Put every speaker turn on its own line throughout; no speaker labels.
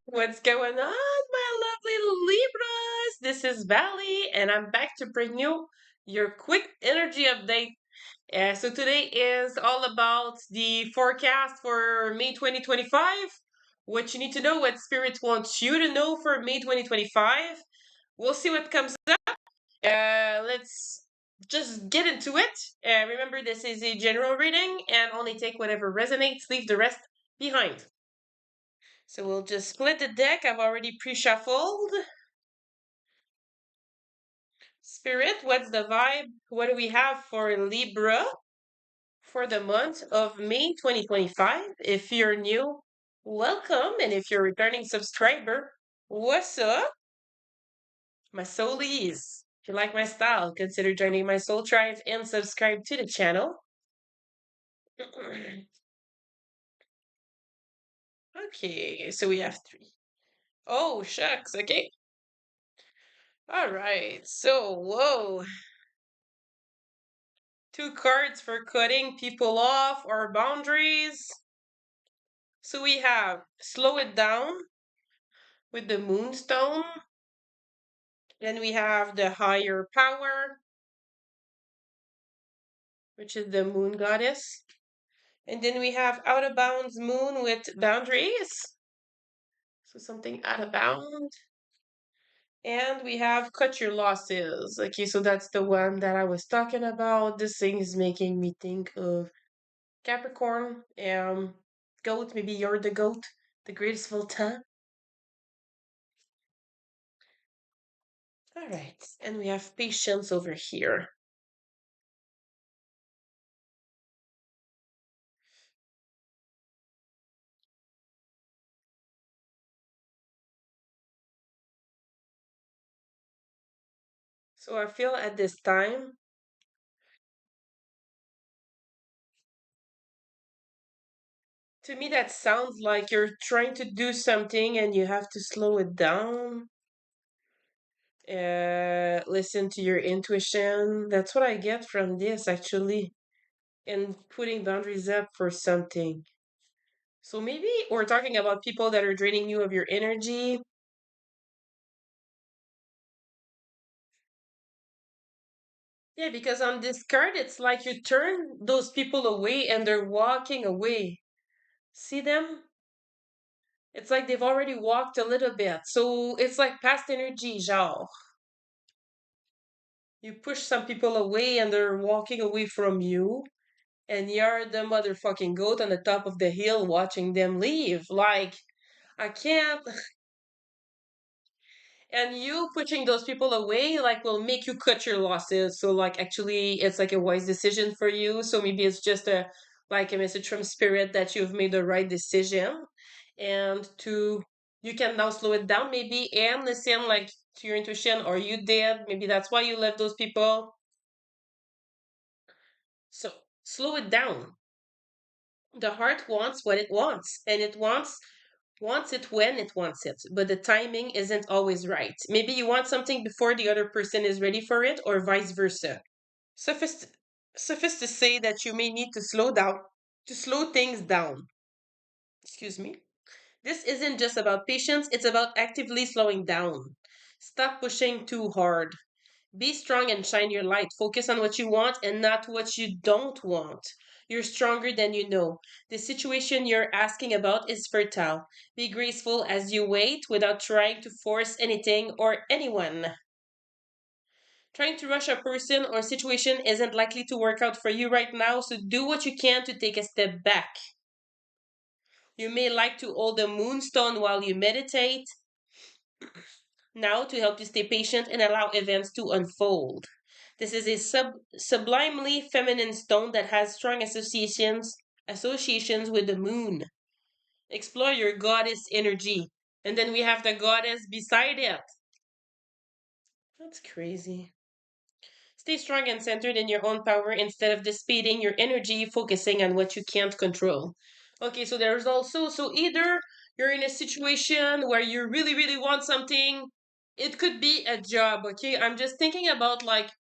What's going on, my lovely Libras? This is Valley, and I'm back to bring you your quick energy update. So today is all about the forecast for May 2025. What you need to know, what Spirit wants you to know for May 2025. We'll see what comes up. Let's just get into it. Remember, this is a general reading and only take whatever resonates, leave the rest behind. So we'll just split the deck. I've already pre-shuffled. Spirit, what's the vibe? What do we have for Libra for the month of May 2025? If you're new, welcome. And if you're a returning subscriber, what's up? My soulies. If you like my style, consider joining my soul tribe and subscribe to the channel. Okay, so we have 3. Oh, shucks. Okay. All right. So, whoa. 2 cards for cutting people off or boundaries. So we have slow it down with the moonstone. Then we have the higher power, which is the moon goddess. And then we have out of bounds moon with boundaries. So something out of bound. And we have cut your losses. Okay, so that's the one that I was talking about. This thing is making me think of Capricorn. Goat, maybe you're the goat, the greatest of all time. All right, and we have patience over here. So I feel at this time, to me, that sounds like you're trying to do something and you have to slow it down. Listen to your intuition. That's what I get from this, actually, and putting boundaries up for something. So maybe we're talking about people that are draining you of your energy. Yeah, because on this card, it's like you turn those people away and they're walking away. See them? It's like they've already walked a little bit. So it's like past energy, genre. You push some people away and they're walking away from you. And you're the motherfucking goat on the top of the hill watching them leave. Like, I can't. And you pushing those people away, like, will make you cut your losses. So, like, actually, it's like a wise decision for you. So maybe it's just like a message from spirit that you've made the right decision. And you can now slow it down maybe and listen, like, to your intuition, or you did. Maybe that's why you left those people. So, slow it down. The heart wants what it wants, and it wants it when it wants it, but the timing isn't always right. Maybe you want something before the other person is ready for it, or vice versa. Suffice, suffice to say that you may need to slow things down. Excuse me. This isn't just about patience, it's about actively slowing down. Stop pushing too hard. Be strong and shine your light. Focus on what you want and not what you don't want. You're stronger than you know. The situation you're asking about is fertile. Be graceful as you wait without trying to force anything or anyone. Trying to rush a person or situation isn't likely to work out for you right now, so do what you can to take a step back. You may like to hold a moonstone while you meditate. Now, to help you stay patient and allow events to unfold. This is a sublimely feminine stone that has strong associations with the moon. Explore your goddess energy. And then we have the goddess beside it. That's crazy. Stay strong and centered in your own power instead of dissipating your energy, focusing on what you can't control. Okay, so there's also, so either you're in a situation where you really, really want something. It could be a job, okay? I'm just thinking about like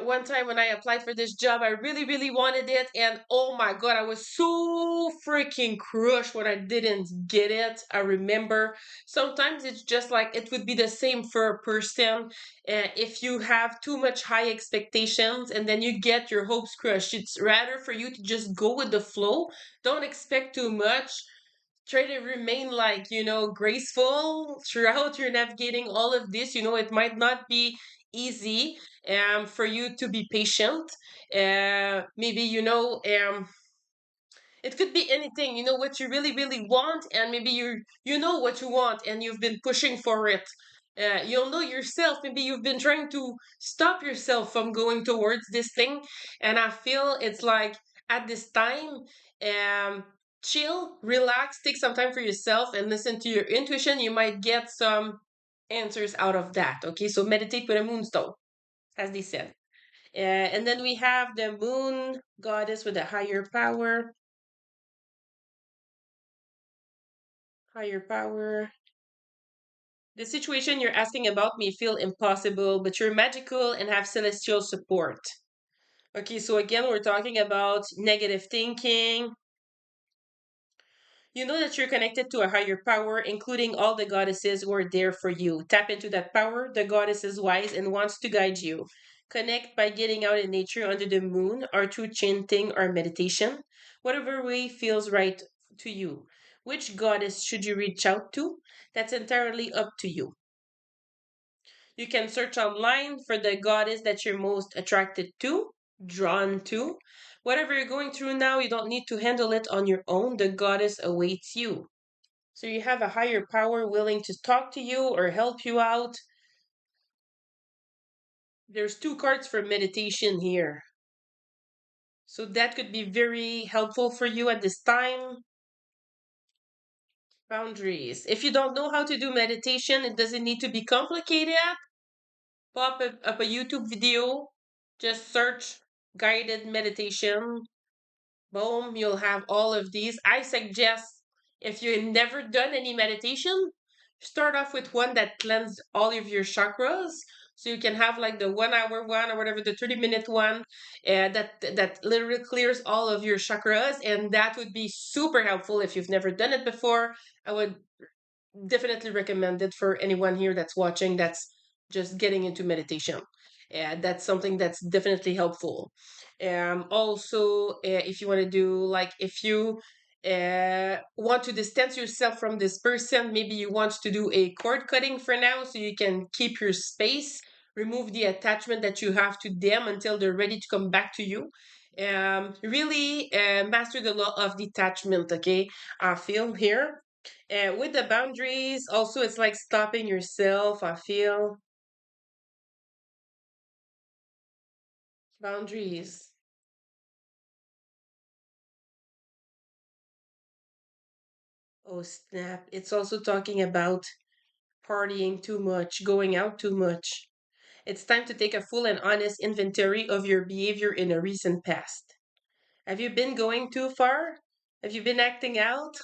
One time when I applied for this job, I really, really wanted it, and oh my god, I was so freaking crushed when I didn't get it. I remember sometimes it's just like it would be the same for a person. If you have too much high expectations and then you get your hopes crushed, it's rather for you to just go with the flow. Don't expect too much. Try to remain like, graceful throughout your navigating all of this. It might not be easy for you to be patient. Maybe it could be anything. You know what you really, really want, and maybe you know what you want, and you've been pushing for it. You'll know yourself. Maybe you've been trying to stop yourself from going towards this thing, and I feel it's like at this time, um, chill, relax, take some time for yourself, and listen to your intuition. You might get some answers out of that. Okay, so meditate with a moonstone, as they said. And then we have the moon goddess with a higher power. Higher power. The situation you're asking about may feel impossible, but you're magical and have celestial support. Okay, so again, we're talking about negative thinking. You know that you're connected to a higher power, including all the goddesses who are there for you. Tap into that power. The goddess is wise and wants to guide you. Connect by getting out in nature under the moon or through chanting or meditation, whatever way feels right to you. Which goddess should you reach out to? That's entirely up to you. You can search online for the goddess that you're most attracted to, drawn to. Whatever you're going through now, you don't need to handle it on your own. The goddess awaits you. So you have a higher power willing to talk to you or help you out. There's two cards for meditation here. So that could be very helpful for you at this time. Boundaries. If you don't know how to do meditation, it doesn't need to be complicated. Up a YouTube video, just search guided meditation. Boom, you'll have all of these. I suggest if you've never done any meditation, start off with one that cleanses all of your chakras. So you can have like the 1 hour one or whatever, the 30-minute one, that literally clears all of your chakras. And that would be super helpful if you've never done it before. I would definitely recommend it for anyone here that's watching that's just getting into meditation. That's something that's definitely helpful. Also, if you want to do like if you want to distance yourself from this person, maybe you want to do a cord cutting for now so you can keep your space, remove the attachment that you have to them until they're ready to come back to you. Really master the law of detachment. Okay, I feel here with the boundaries, also, it's like stopping yourself. I feel boundaries. Oh, snap. It's also talking about partying too much, going out too much. It's time to take a full and honest inventory of your behavior in a recent past. Have you been going too far? Have you been acting out?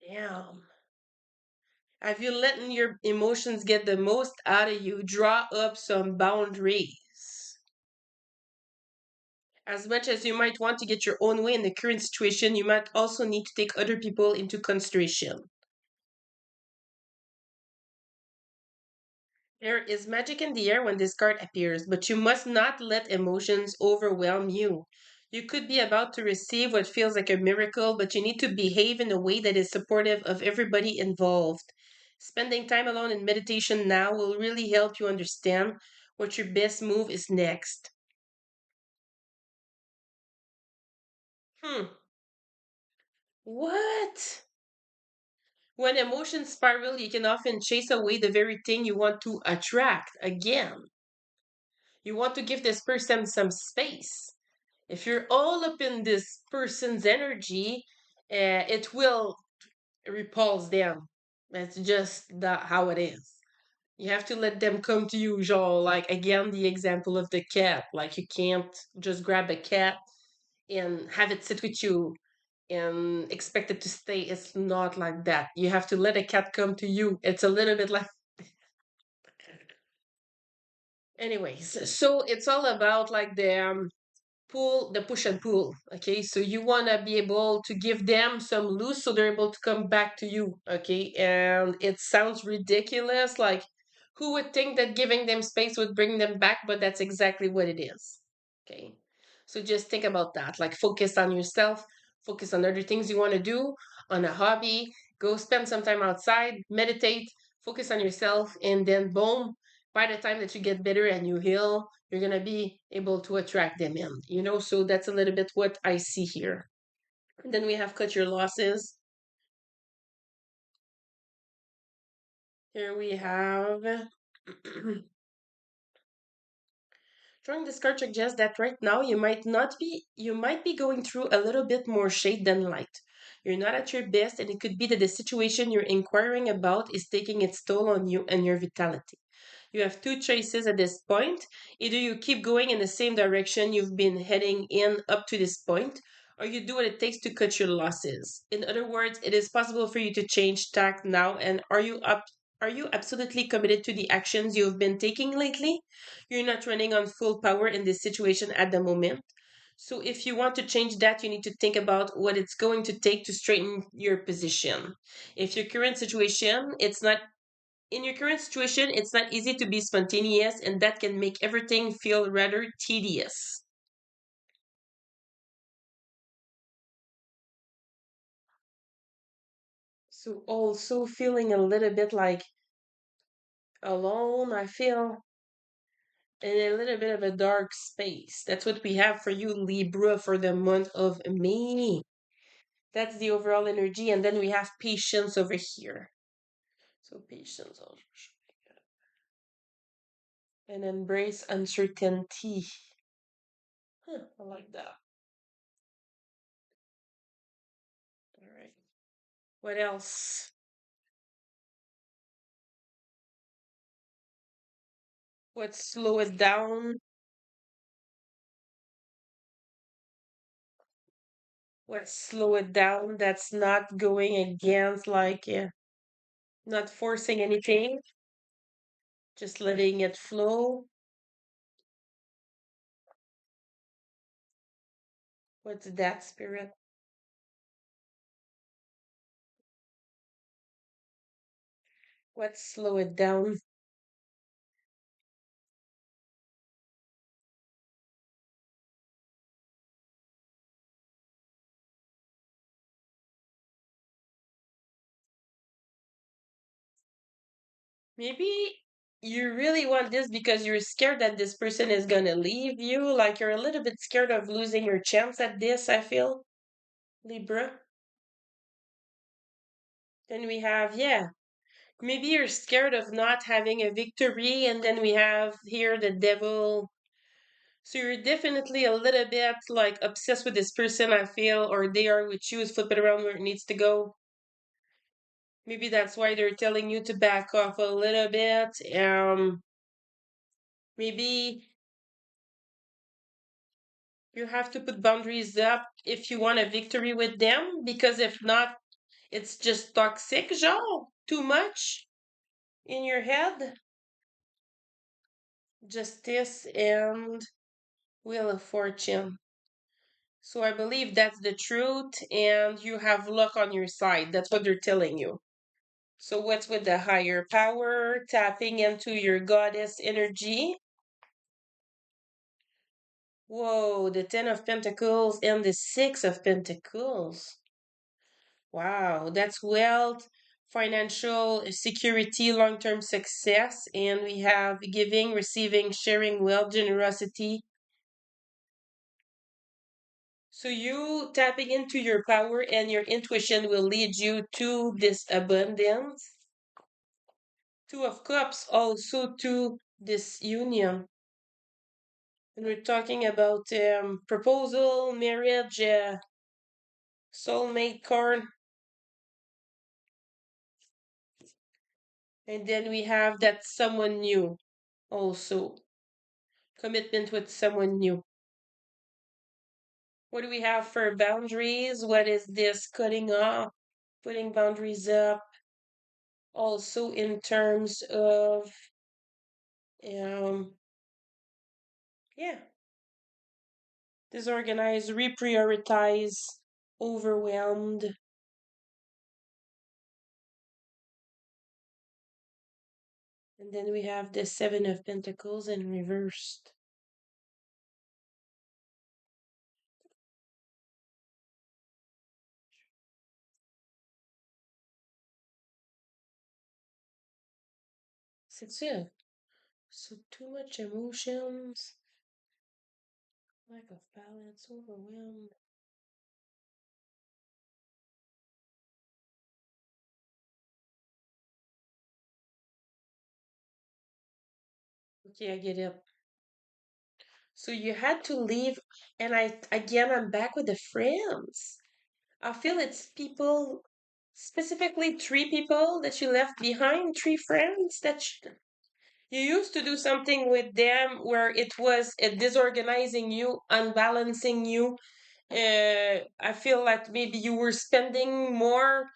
Damn. Have you letting your emotions get the most out of you? Draw up some boundaries. As much as you might want to get your own way in the current situation, you might also need to take other people into consideration. There is magic in the air when this card appears, but you must not let emotions overwhelm you. You could be about to receive what feels like a miracle, but you need to behave in a way that is supportive of everybody involved. Spending time alone in meditation now will really help you understand what your best move is next. Hmm. What? When emotions spiral, you can often chase away the very thing you want to attract. Again, you want to give this person some space. If you're all up in this person's energy, it will repulse them. That's just how it is. You have to let them come to you, genre, like again, the example of the cat. Like you can't just grab a cat and have it sit with you and expect it to stay. It's not like that. You have to let a cat come to you. It's a little bit like, anyways. So it's all about like the push and pull. Okay, so you want to be able to give them some loose so they're able to come back to you. Okay, and it sounds ridiculous, like who would think that giving them space would bring them back, but that's exactly what it is. Okay, so just think about that, like focus on yourself, focus on other things you want to do, on a hobby, go spend some time outside, meditate, focus on yourself, and then boom, by the time that you get better and you heal, you're going to be able to attract them in, so that's a little bit what I see here. And then we have cut your losses. Here we have drawing this card suggests that right now you might be going through a little bit more shade than light. You're not at your best, and it could be that the situation you're inquiring about is taking its toll on you and your vitality. You have two choices at this point. Either you keep going in the same direction you've been heading in up to this point, or you do what it takes to cut your losses. In other words, it is possible for you to change tack now. And are you absolutely committed to the actions you've been taking lately? You're not running on full power in this situation at the moment. So if you want to change that, you need to think about what it's going to take to straighten your position. If your current situation, it's not in your current situation, it's not easy to be spontaneous, and that can make everything feel rather tedious. So, also feeling a little bit like alone, I feel, in a little bit of a dark space. That's what we have for you, Libra, for the month of May. That's the overall energy. And then we have patience over here. So, patience also. And embrace uncertainty. Huh, I like that. All right. What else? Let's slow it down. Let's slow it down. That's not going against, like, not forcing anything, just letting it flow. What's that, spirit? Let's slow it down. Maybe you really want this because you're scared that this person is gonna leave you. Like you're a little bit scared of losing your chance at this, I feel, Libra. Then we have, yeah, maybe you're scared of not having a victory. And then we have here the devil. So you're definitely a little bit like obsessed with this person, I feel, or they are with you, is flipping around where it needs to go. Maybe that's why they're telling you to back off a little bit. Maybe you have to put boundaries up if you want a victory with them, because if not, it's just toxic, genre, too much in your head. Justice and Wheel of Fortune. So I believe that's the truth, and you have luck on your side. That's what they're telling you. So what's with the higher power, tapping into your goddess energy? Whoa, the 10 of Pentacles and the 6 of Pentacles. Wow, that's wealth, financial security, long-term success, and we have giving, receiving, sharing wealth, generosity. So you tapping into your power and your intuition will lead you to this abundance. Two of Cups also to this union. And we're talking about proposal, marriage, soulmate card. And then we have that someone new also. Commitment with someone new. What do we have for boundaries? What is this? Cutting off, putting boundaries up. Also in terms of, um, yeah, disorganized, reprioritize, overwhelmed. And then we have the Seven of Pentacles in reversed. C'est ça. So too much emotions, lack of balance, overwhelmed. Okay, I get it. So you had to leave, and I'm back with the friends. I feel it's people, specifically three people that you left behind, three friends that you used to do something with them where it was disorganizing you, unbalancing you. I feel like maybe you were spending more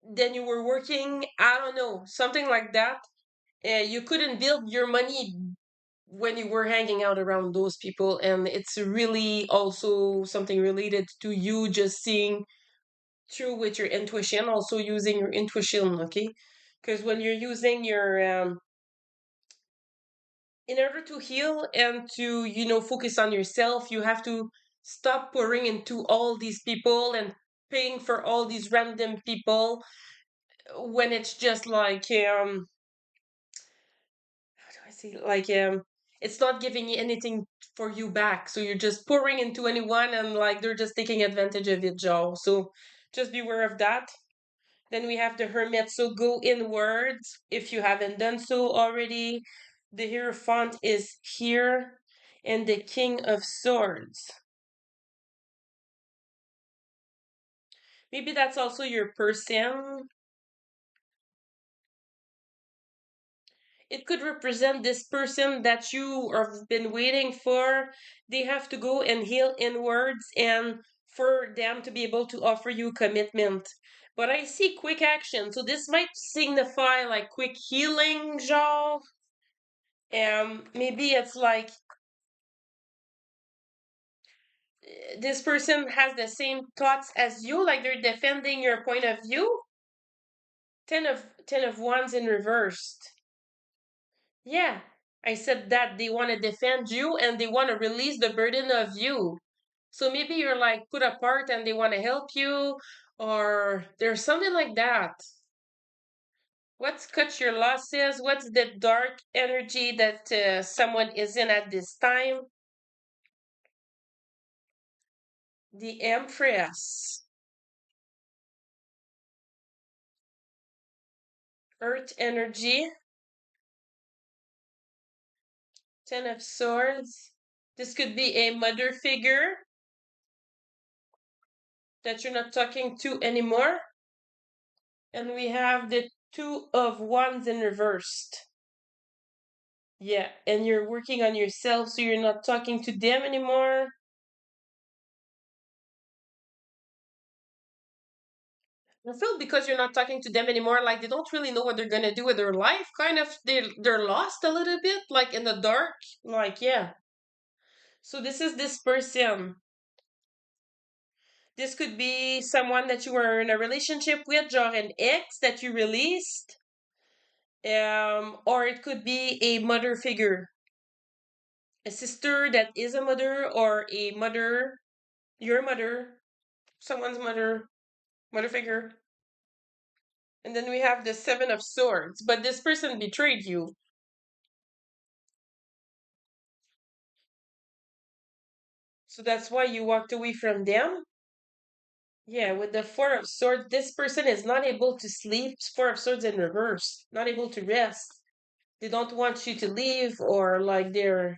than you were working. I don't know, something like that. You couldn't build your money when you were hanging out around those people, and it's really also something related to you just seeing through with your intuition, also using your intuition, okay? Because when you're using your in order to heal and to focus on yourself, you have to stop pouring into all these people and paying for all these random people when it's just like how do I say, like it's not giving you anything for you back, so you're just pouring into anyone and like they're just taking advantage of it, Joe. So just beware of that. Then we have the Hermit, so go inwards if you haven't done so already. The Hierophant is here, and the King of Swords. Maybe that's also your person. It could represent this person that you have been waiting for. They have to go and heal inwards, and for them to be able to offer you commitment. But I see quick action, so this might signify like quick healing, genre. Maybe it's like this person has the same thoughts as you, like they're defending your point of view. Ten of wands in reversed. Yeah, I said that they want to defend you and they want to release the burden of you. So maybe you're like put apart and they want to help you, or there's something like that. What's cut your losses? What's the dark energy that someone is in at this time? The Empress. Earth energy. Ten of Swords. This could be a mother figure that you're not talking to anymore. And we have the Two of Wands in reversed. Yeah, and you're working on yourself, so you're not talking to them anymore. I feel because you're not talking to them anymore, like they don't really know what they're gonna do with their life. Kind of, they're lost a little bit, like in the dark. Like yeah. So this is this person. This could be someone that you were in a relationship with, genre an ex that you released. Or it could be a mother figure, a sister that is a mother, or a mother, your mother, someone's mother figure. And then we have the Seven of Swords, but this person betrayed you. So that's why you walked away from them. Yeah, with the Four of Swords, this person is not able to sleep. Four of Swords in reverse, not able to rest. They don't want you to leave, or like they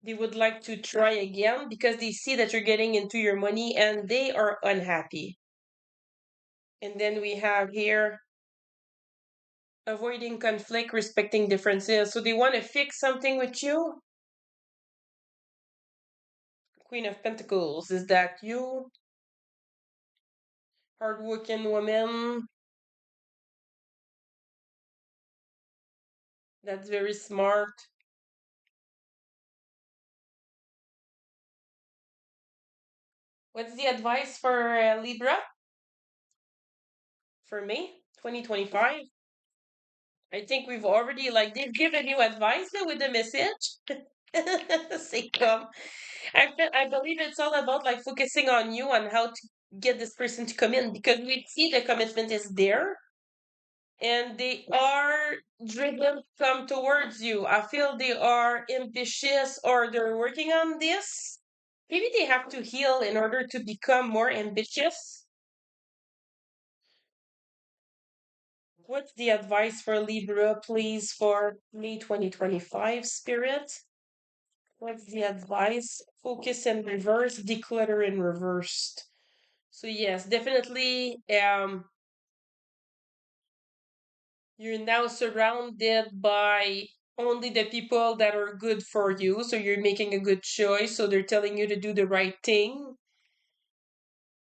would like to try again because they see that you're getting into your money and they are unhappy. And then we have here avoiding conflict, respecting differences. So they want to fix something with you. Queen of Pentacles. Is that you? Hardworking woman. That's very smart. What's the advice for Libra? For me, 2025. I think we've already like they've given you advice now with the message. Say come. I believe it's all about like focusing on you and how to get this person to come in because we see the commitment is there and they are driven to come towards you. I feel they are ambitious or they're working on this. Maybe they have to heal in order to become more ambitious. What's the advice for Libra, please, for May 2025, Spirit? What's the advice? Focus in reverse, declutter in reversed. So yes, definitely you're now surrounded by only the people that are good for you. So you're making a good choice. So they're telling you to do the right thing.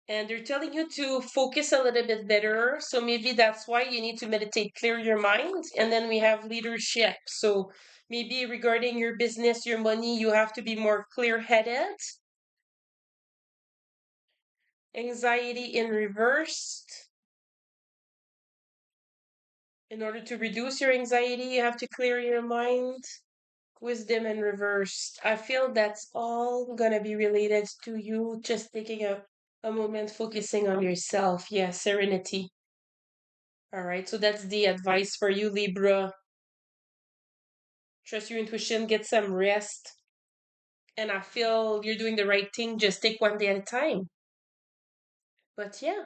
And they're telling you to focus a little bit better. So maybe that's why you need to meditate, clear your mind. And then we have leadership. So maybe regarding your business, your money, you have to be more clear headed. Anxiety in reversed. In order to reduce your anxiety, you have to clear your mind. Wisdom in reversed. I feel that's all gonna be related to you just taking a moment focusing on yourself. Yeah, serenity. All right, so that's the advice for you, Libra. Trust your intuition, get some rest. And I feel you're doing the right thing. Just take one day at a time. But yeah,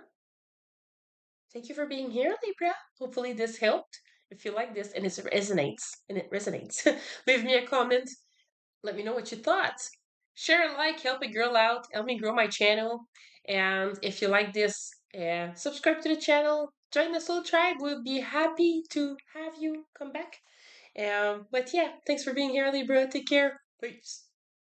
thank you for being here, Libra. Hopefully this helped. If you like this and it resonates, leave me a comment. Let me know what you thought. Share a like, help a girl out, help me grow my channel. And if you like this, subscribe to the channel, join the soul tribe. We'll be happy to have you come back. But yeah, thanks for being here, Libra. Take care. Peace.